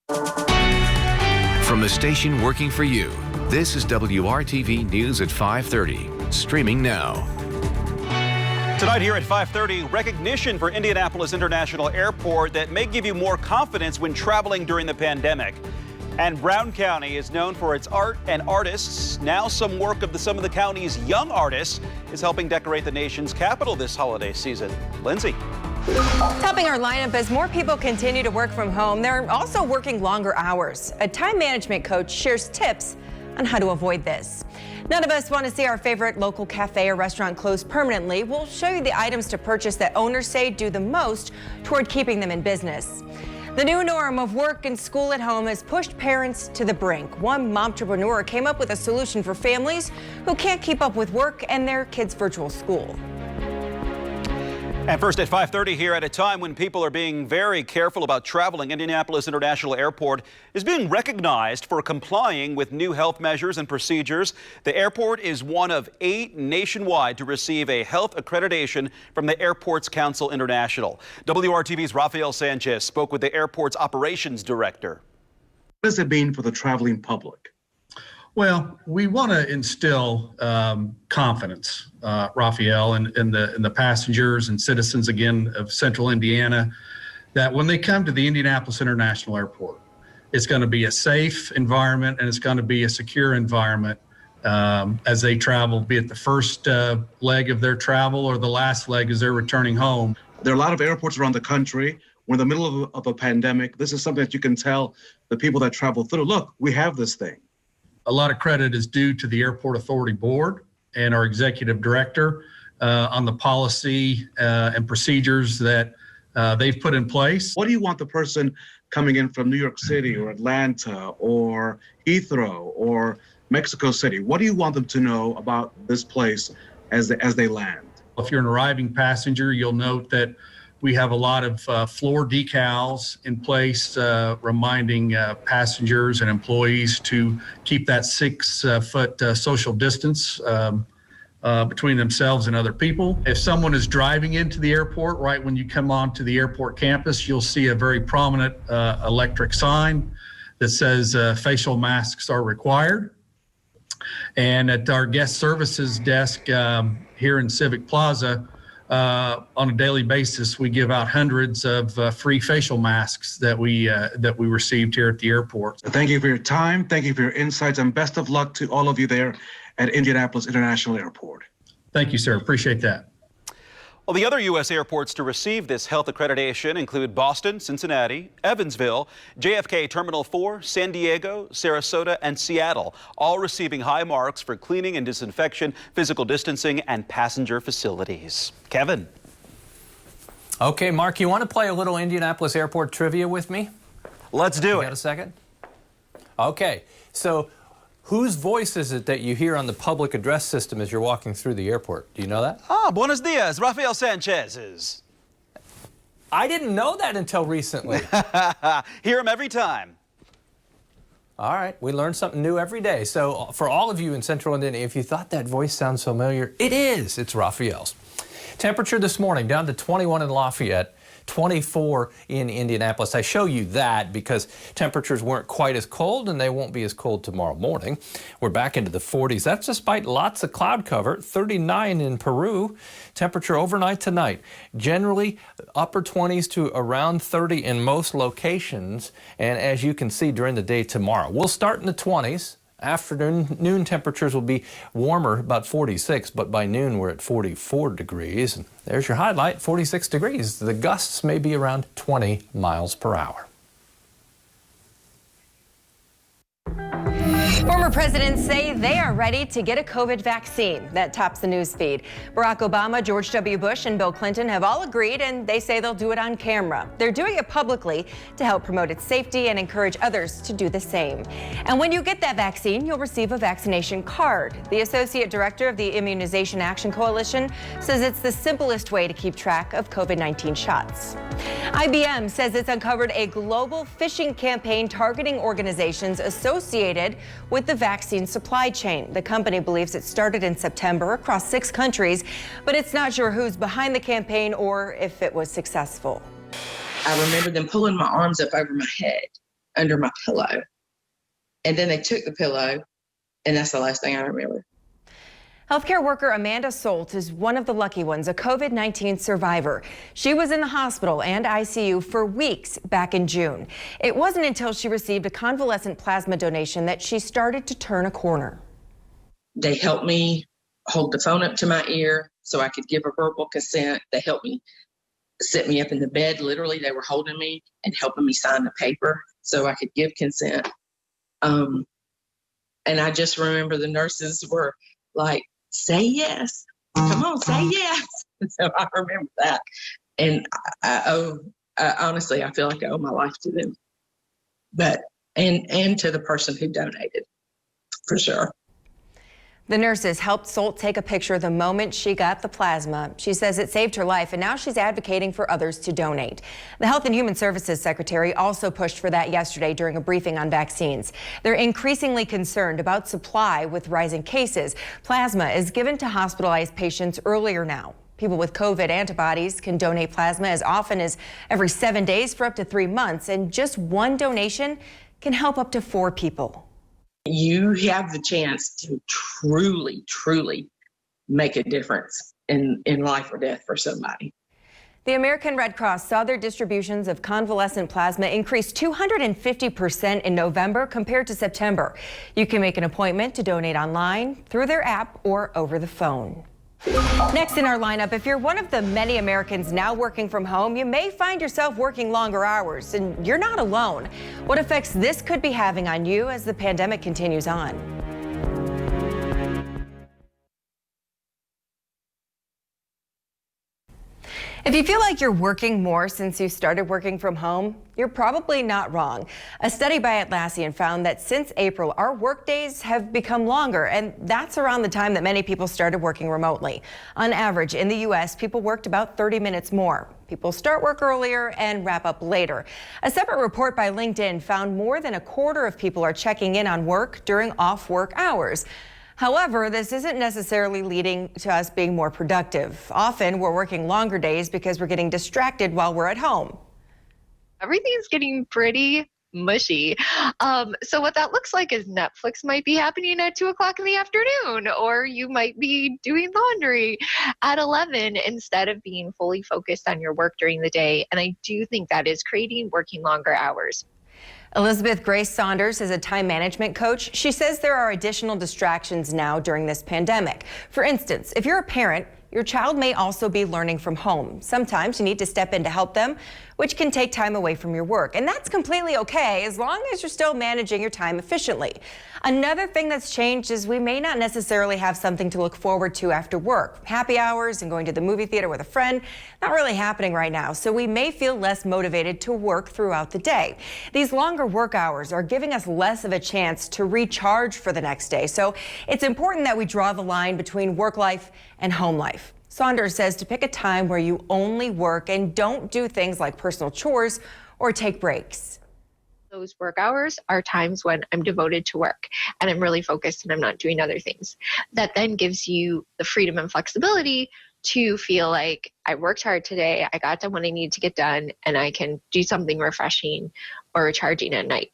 From the station working for you, this is WRTV News at 5:30, streaming now. Tonight here at 5:30, recognition for Indianapolis International Airport that may give you more confidence when traveling during the pandemic. And Brown County is known for its art and artists. Now some work of some of the county's young artists is helping decorate the nation's capital this holiday season. Lindsay. Topping our lineup as more people continue to work from home, they're also working longer hours. A time management coach shares tips on how to avoid this. None of us want to see our favorite local cafe or restaurant close permanently. We'll show you the items to purchase that owners say do the most toward keeping them in business. The new norm of work and school at home has pushed parents to the brink. One momtrepreneur came up with a solution for families who can't keep up with work and their kids' virtual school. And first at 5:30 here, at a time when people are being very careful about traveling, Indianapolis International Airport is being recognized for complying with new health measures and procedures. The airport is one of 8 nationwide to receive a health accreditation from the Airports Council International. WRTV's Rafael Sanchez spoke with the airport's operations director. What does it mean for the traveling public? Well, we want to instill confidence, Rafael, in the passengers and citizens, again, of Central Indiana, that when they come to the Indianapolis International Airport, it's going to be a safe environment and it's going to be a secure environment as they travel, be it the first leg of their travel or the last leg as they're returning home. There are a lot of airports around the country. We're in the middle of a pandemic. This is something that you can tell the people that travel through, look, we have this thing. A lot of credit is due to the Airport Authority Board and our executive director on the policy and procedures that they've put in place. What do you want the person coming in from New York City or Atlanta or Heathrow or Mexico City? What do you want them to know about this place as they land? If you're an arriving passenger, you'll note that we have a lot of floor decals in place reminding passengers and employees to keep that 6-foot social distance between themselves and other people. If someone is driving into the airport, right when you come onto the airport campus, you'll see a very prominent electric sign that says facial masks are required. And at our guest services desk here in Civic Plaza, on a daily basis, we give out hundreds of free facial masks that we received here at the airport. Thank you for your time. Thank you for your insights, and best of luck to all of you there at Indianapolis International Airport. Thank you, sir. Appreciate that. Well, the other U.S. airports to receive this health accreditation include Boston, Cincinnati, Evansville, JFK Terminal 4, San Diego, Sarasota, and Seattle, all receiving high marks for cleaning and disinfection, physical distancing, and passenger facilities. Kevin. Okay, Mark, you want to play a little Indianapolis Airport trivia with me? Let's do it. Got a second? Okay, so whose voice is it that you hear on the public address system as you're walking through the airport? Do you know that? Ah, buenos dias, Rafael Sanchez's. I didn't know that until recently. Hear him every time. All right, we learn something new every day. So for all of you in Central Indiana, if you thought that voice sounds familiar, it is. It's Rafael's. Temperature this morning down to 21 in Lafayette. 24 in Indianapolis. I show you that because temperatures weren't quite as cold and they won't be as cold tomorrow morning. We're back into the 40s. That's despite lots of cloud cover. 39 in Peru. Temperature overnight tonight. Generally upper 20s to around 30 in most locations. And as you can see during the day tomorrow, we'll start in the 20s. Afternoon temperatures will be warmer, about 46, but by noon we're at 44 degrees. And there's your highlight, 46 degrees. The gusts may be around 20 miles per hour. Former presidents say they are ready to get a COVID vaccine. That tops the news feed. Barack Obama, George W. Bush, and Bill Clinton have all agreed, and they say they'll do it on camera. They're doing it publicly to help promote its safety and encourage others to do the same. And when you get that vaccine, you'll receive a vaccination card. The associate director of the Immunization Action Coalition says it's the simplest way to keep track of COVID-19 shots. IBM says it's uncovered a global phishing campaign targeting organizations associated with the vaccine supply chain. The company believes it started in September across 6 countries, but it's not sure who's behind the campaign or if it was successful. I remember them pulling my arms up over my head under my pillow. And then they took the pillow, and that's the last thing I remember. Healthcare worker Amanda Solt is one of the lucky ones, a COVID-19 survivor. She was in the hospital and ICU for weeks back in June. It wasn't until she received a convalescent plasma donation that she started to turn a corner. They helped me hold the phone up to my ear so I could give a verbal consent. They helped me sit me up in the bed. Literally, they were holding me and helping me sign the paper so I could give consent. And I just remember the nurses were like, say yes, come on, say yes. So I remember that. And honestly, I feel like I owe my life to them, but, and to the person who donated, for sure. The nurses helped Solt take a picture the moment she got the plasma. She says it saved her life, and now she's advocating for others to donate. The Health and Human Services Secretary also pushed for that yesterday during a briefing on vaccines. They're increasingly concerned about supply with rising cases. Plasma is given to hospitalized patients earlier now. People with COVID antibodies can donate plasma as often as every 7 days for up to 3 months, and just one donation can help up to 4 people. You have the chance to truly, truly make a difference in life or death for somebody. The American Red Cross saw their distributions of convalescent plasma increase 250% in November compared to September. You can make an appointment to donate online, through their app, or over the phone. Next in our lineup, if you're one of the many Americans now working from home, you may find yourself working longer hours, and you're not alone. What effects this could be having on you as the pandemic continues on. If you feel like you're working more since you started working from home, you're probably not wrong. A study by Atlassian found that since April, our work days have become longer, and that's around the time that many people started working remotely. On average, in the U.S., people worked about 30 minutes more. People start work earlier and wrap up later. A separate report by LinkedIn found more than a quarter of people are checking in on work during off-work hours. However, this isn't necessarily leading to us being more productive. Often we're working longer days because we're getting distracted while we're at home. Everything's getting pretty mushy. So what that looks like is Netflix might be happening at 2 o'clock in the afternoon, or you might be doing laundry at 11 instead of being fully focused on your work during the day. And I do think that is creating working longer hours. Elizabeth Grace Saunders is a time management coach. She says there are additional distractions now during this pandemic. For instance, if you're a parent, your child may also be learning from home. Sometimes you need to step in to help them, which can take time away from your work. And that's completely okay as long as you're still managing your time efficiently. Another thing that's changed is we may not necessarily have something to look forward to after work. Happy hours and going to the movie theater with a friend, not really happening right now. So we may feel less motivated to work throughout the day. These longer work hours are giving us less of a chance to recharge for the next day. So it's important that we draw the line between work life and home life. Saunders says to pick a time where you only work and don't do things like personal chores or take breaks. Those work hours are times when I'm devoted to work and I'm really focused and I'm not doing other things. That then gives you the freedom and flexibility to feel like I worked hard today, I got done what I need to get done, and I can do something refreshing or recharging at night.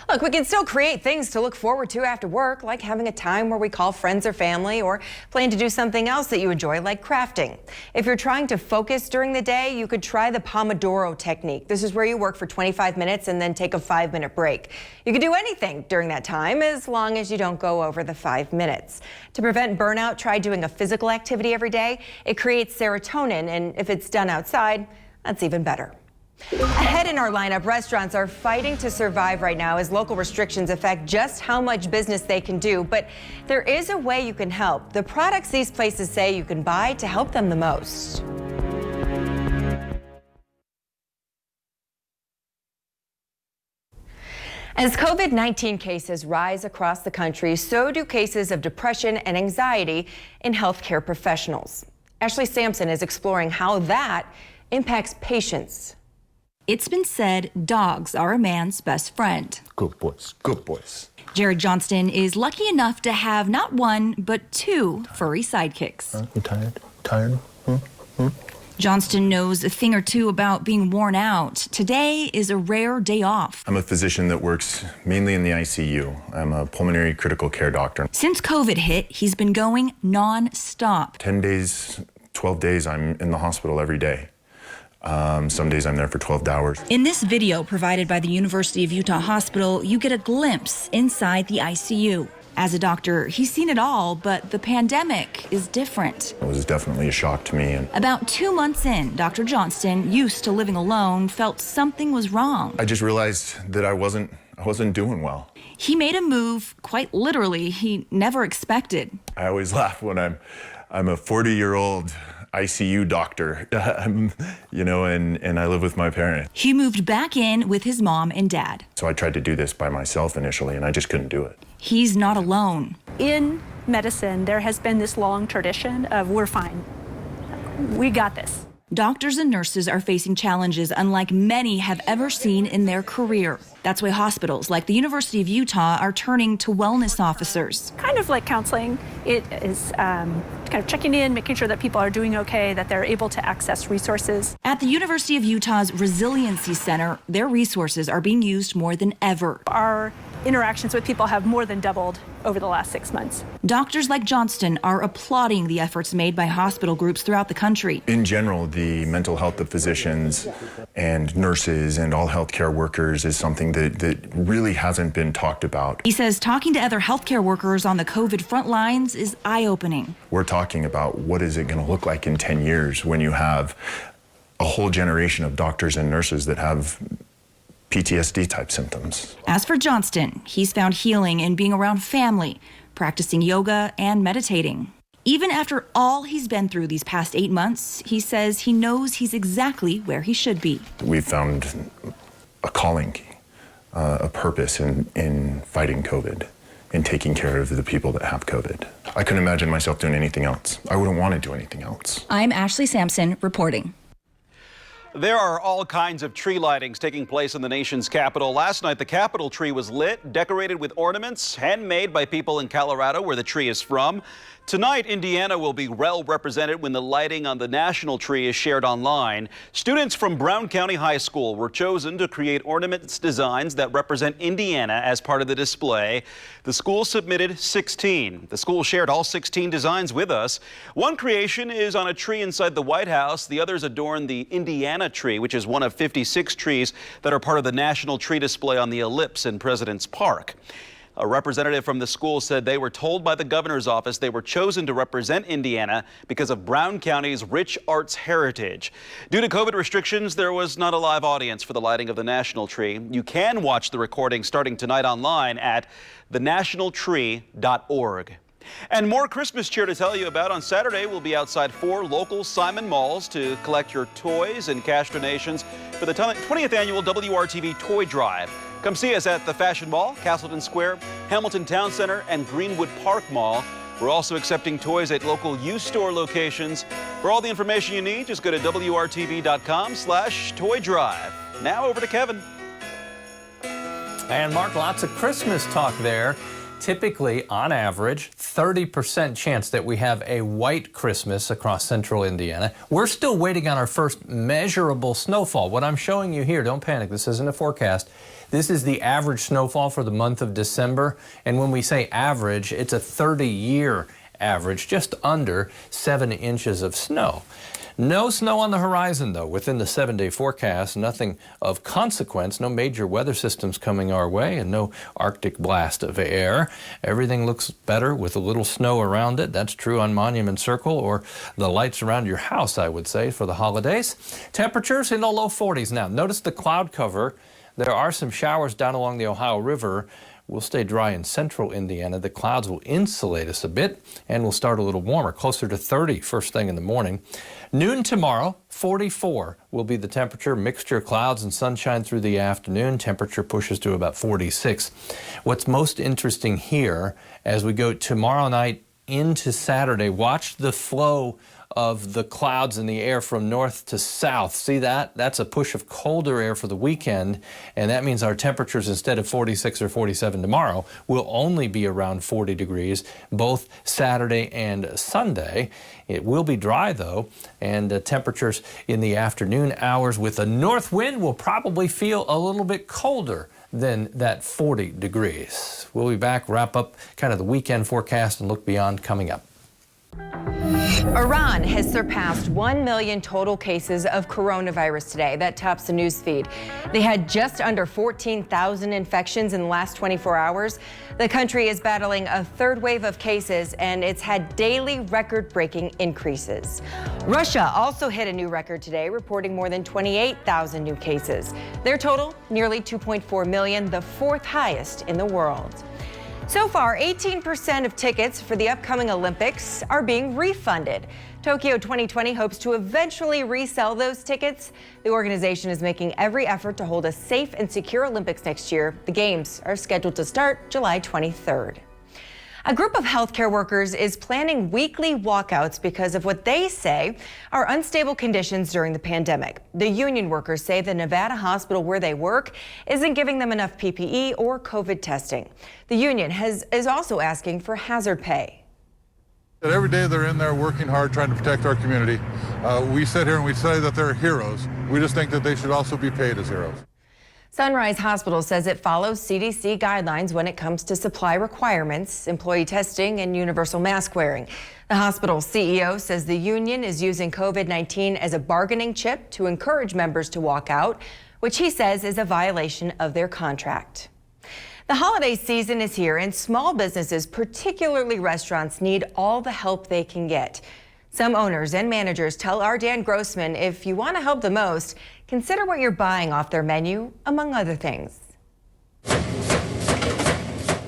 Look, we can still create things to look forward to after work, like having a time where we call friends or family or plan to do something else that you enjoy, like crafting. If you're trying to focus during the day, you could try the Pomodoro technique. This is where you work for 25 minutes and then take a 5-minute break. You can do anything during that time as long as you don't go over the 5 minutes. To prevent burnout, try doing a physical activity every day. It creates serotonin, and if it's done outside, that's even better. Ahead in our lineup, restaurants are fighting to survive right now as local restrictions affect just how much business they can do. But there is a way you can help. The products these places say you can buy to help them the most. As COVID-19 cases rise across the country, so do cases of depression and anxiety in healthcare professionals. Ashley Sampson is exploring how that impacts patients. It's been said dogs are a man's best friend. Good boys, good boys. Jared Johnston is lucky enough to have not one, but 2 furry sidekicks. You tired? Tired? Johnston knows a thing or two about being worn out. Today is a rare day off. I'm a physician that works mainly in the ICU. I'm a pulmonary critical care doctor. Since COVID hit, he's been going non-stop. 10 days, 12 days, I'm in the hospital every day. Some days I'm there for 12 hours. In this video provided by the University of Utah Hospital, you get a glimpse inside the ICU. As a doctor, he's seen it all, but the pandemic is different. It was definitely a shock to me. And About 2 months in, Dr. Johnston, used to living alone, felt something was wrong. I just realized that I wasn't doing well. He made a move, quite literally, he never expected. I always laugh when I'm a 40-year-old ICU doctor, and I live with my parents. He moved back in with his mom and dad. So I tried to do this by myself initially, and I just couldn't do it. He's not alone. In medicine, there has been this long tradition of we're fine. We got this. Doctors and nurses are facing challenges unlike many have ever seen in their career. That's why hospitals like the University of Utah are turning to wellness officers. Kind of like counseling, it is kind of checking in, making sure that people are doing okay, that they're able to access resources. At the University of Utah's Resiliency Center, their resources are being used more than ever. Our interactions with people have more than doubled over the last 6 months. Doctors like Johnston are applauding the efforts made by hospital groups throughout the country. In general, the mental health of physicians and nurses and all healthcare workers is something that really hasn't been talked about. He says talking to other healthcare workers on the COVID front lines is eye-opening. We're talking about what is it going to look like in 10 years when you have a whole generation of doctors and nurses that have PTSD type symptoms. As for Johnston, he's found healing in being around family, practicing yoga and meditating. Even after all he's been through these past 8 months, he says he knows he's exactly where he should be. We've found a calling, a purpose in fighting COVID and taking care of the people that have COVID. I couldn't imagine myself doing anything else. I wouldn't want to do anything else. I'm Ashley Sampson reporting. There are all kinds of tree lightings taking place in the nation's capital. Last night, the Capitol tree was lit, decorated with ornaments, handmade by people in Colorado, where the tree is from. Tonight, Indiana will be well represented when the lighting on the national tree is shared online. Students from Brown County High School were chosen to create ornaments designs that represent Indiana as part of the display. The school submitted 16. The school shared all 16 designs with us. One creation is on a tree inside the White House. The others adorn the Indiana tree, which is one of 56 trees that are part of the national tree display on the Ellipse in President's Park. A representative from the school said they were told by the governor's office they were chosen to represent Indiana because of Brown County's rich arts heritage. Due to COVID restrictions, there was not a live audience for the lighting of the national tree. You can watch the recording starting tonight online at thenationaltree.org. And more Christmas cheer to tell you about. On Saturday, we'll be outside 4 local Simon malls to collect your toys and cash donations for the 20th annual WRTV Toy Drive. Come see us at the Fashion Mall, Castleton Square, Hamilton Town Center, and Greenwood Park Mall. We're also accepting toys at local U-Store locations. For all the information you need, just go to WRTV.com/Toy Drive. Now over to Kevin. And Mark, lots of Christmas talk there. Typically, on average, 30% chance that we have a white Christmas across central Indiana. We're still waiting on our first measurable snowfall. What I'm showing you here, don't panic, this isn't a forecast. This is the average snowfall for the month of December. And when we say average, it's a 30-year average, just under 7 inches of snow. No snow on the horizon, though, within the 7-day forecast. Nothing of consequence, no major weather systems coming our way, and no Arctic blast of air. Everything looks better with a little snow around it. That's true on Monument Circle or the lights around your house, I would say, for the holidays. Temperatures in the low 40s now. Notice the cloud cover. There are some showers down along the Ohio River. We'll stay dry in central Indiana. The clouds will insulate us a bit, and we'll start a little warmer, closer to 30 first thing in the morning. Noon tomorrow, 44 will be the temperature. Mixture of clouds and sunshine through the afternoon. Temperature pushes to about 46. What's most interesting here, as we go tomorrow night into Saturday, watch the flow of the clouds in the air from north to south. See that? That's a push of colder air for the weekend, and that means our temperatures, instead of 46 or 47 tomorrow, will only be around 40 degrees both Saturday and Sunday. It will be dry, though, and temperatures in the afternoon hours with a north wind will probably feel a little bit colder than that 40 degrees. We'll be back, wrap up kind of the weekend forecast and look beyond coming up. Iran has surpassed 1 million total cases of coronavirus today. That tops the news feed. They had just under 14,000 infections in the last 24 hours. The country is battling a third wave of cases, and it's had daily record-breaking increases. Russia also hit a new record today, reporting more than 28,000 new cases. Their total, nearly 2.4 million, the fourth highest in the world. So far, 18% of tickets for the upcoming Olympics are being refunded. Tokyo 2020 hopes to eventually resell those tickets. The organization is making every effort to hold a safe and secure Olympics next year. The games are scheduled to start July 23rd. A group of healthcare workers is planning weekly walkouts because of what they say are unstable conditions during the pandemic. The union workers say the Nevada hospital where they work isn't giving them enough PPE or COVID testing. The union is also asking for hazard pay. Every day they're in there working hard, trying to protect our community. We sit here and we say that they're heroes. We just think that they should also be paid as heroes. Sunrise Hospital says it follows CDC guidelines when it comes to supply requirements, employee testing, and universal mask wearing. The hospital's CEO says the union is using COVID-19 as a bargaining chip to encourage members to walk out, which he says is a violation of their contract. The holiday season is here, and small businesses, particularly restaurants, need all the help they can get. Some owners and managers tell our Dan Grossman if you want to help the most, consider what you're buying off their menu, among other things.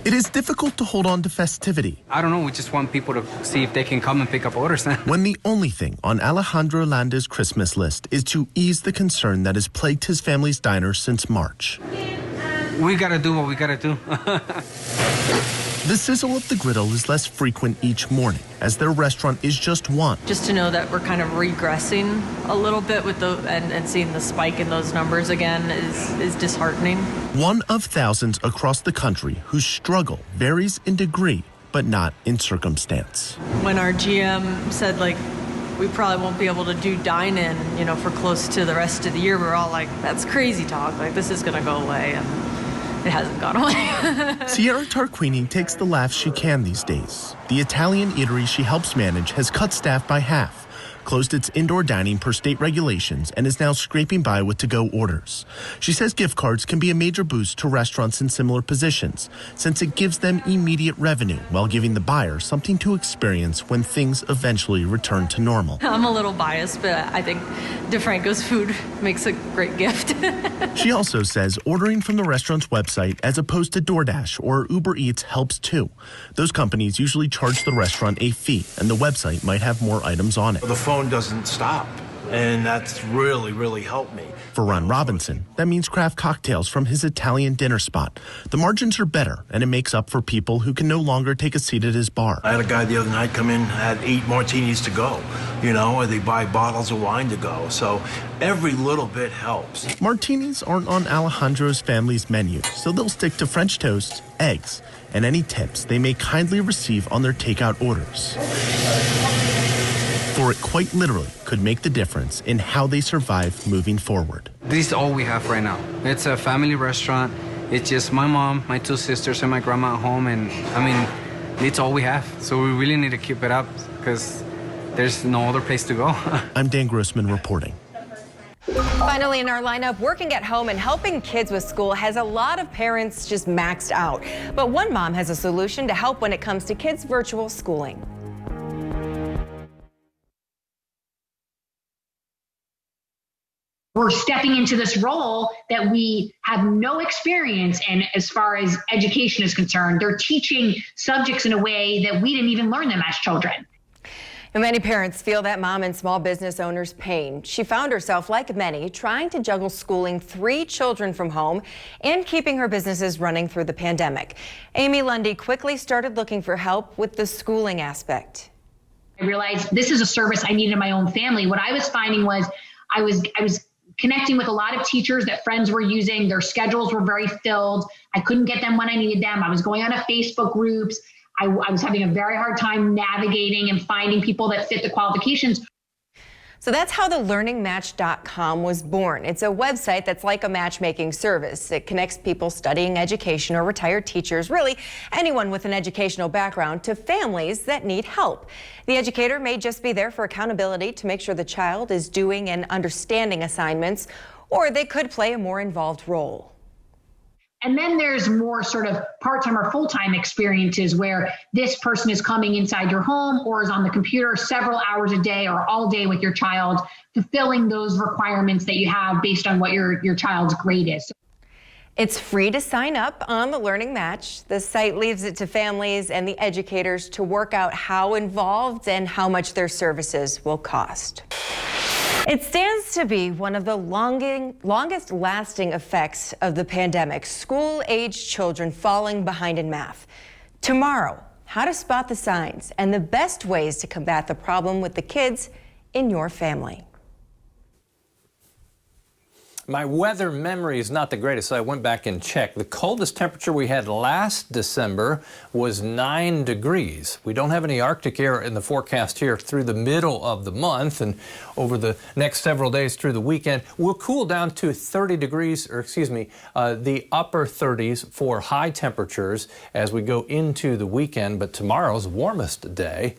It is difficult to hold on to festivity. I don't know, we just want people to see if they can come and pick up orders. When the only thing on Alejandro Landa's Christmas list is to ease the concern that has plagued his family's diner since March. We gotta do what we gotta do. The sizzle of the griddle is less frequent each morning, as their restaurant is just one. Just to know that we're kind of regressing a little bit with and seeing the spike in those numbers again is disheartening. One of thousands across the country whose struggle varies in degree, but not in circumstance. When our GM said, we probably won't be able to do dine-in, for close to the rest of the year, we're all like, that's crazy talk. This is gonna go away. And it hasn't gone away. Sierra Tarquini takes the laughs she can these days. The Italian eatery she helps manage has cut staff by half, closed its indoor dining per state regulations, and is now scraping by with to-go orders. She says gift cards can be a major boost to restaurants in similar positions, since it gives them immediate revenue while giving the buyer something to experience when things eventually return to normal. I'm a little biased, but I think DeFranco's food makes a great gift. She also says ordering from the restaurant's website as opposed to DoorDash or Uber Eats helps too. Those companies usually charge the restaurant a fee, and the website might have more items on it. The phone doesn't stop, and that's really helped me. For Ron Robinson, that means craft cocktails from his Italian dinner spot. The margins are better, and it makes up for people who can no longer take a seat at his bar. I had a guy the other night come in, had 8 martinis to go, or they buy bottles of wine to go. So every little bit helps. Martinis aren't on Alejandro's family's menu, so they'll stick to French toast, eggs, and any tips they may kindly receive on their takeout orders. For it quite literally could make the difference in how they survive moving forward. This is all we have right now. It's a family restaurant. It's just my mom, my 2 sisters, and my grandma at home, and it's all we have. So we really need to keep it up because there's no other place to go. I'm Dan Grossman reporting. Finally in our lineup, working at home and helping kids with school has a lot of parents just maxed out. But one mom has a solution to help when it comes to kids' virtual schooling. We're stepping into this role that we have no experience in as far as education is concerned. They're teaching subjects in a way that we didn't even learn them as children. And many parents feel that mom and small business owners' pain. She found herself, like many, trying to juggle schooling 3 children from home and keeping her businesses running through the pandemic. Amy Lundy quickly started looking for help with the schooling aspect. I realized this is a service I needed in my own family. What I was finding was I was connecting with a lot of teachers that friends were using. Their schedules were very filled. I couldn't get them when I needed them. I was going on to Facebook groups. I was having a very hard time navigating and finding people that fit the qualifications. So that's how the learningmatch.com was born. It's a website that's like a matchmaking service. It connects people studying education or retired teachers, really anyone with an educational background, to families that need help. The educator may just be there for accountability to make sure the child is doing and understanding assignments, or they could play a more involved role. And then there's more sort of part-time or full-time experiences where this person is coming inside your home or is on the computer several hours a day or all day with your child, fulfilling those requirements that you have based on what your child's grade is. It's free to sign up on the Learning Match. The site leaves it to families and the educators to work out how involved and how much their services will cost. It stands to be one of the longest lasting effects of the pandemic, school-aged children falling behind in math. Tomorrow, how to spot the signs and the best ways to combat the problem with the kids in your family. My weather memory is not the greatest, so I went back and checked. The coldest temperature we had last December was 9 degrees. We don't have any Arctic air in the forecast here through the middle of the month, and over the next several days through the weekend, we'll cool down to 30 degrees, or excuse me, the upper 30s for high temperatures as we go into the weekend, but tomorrow's warmest day.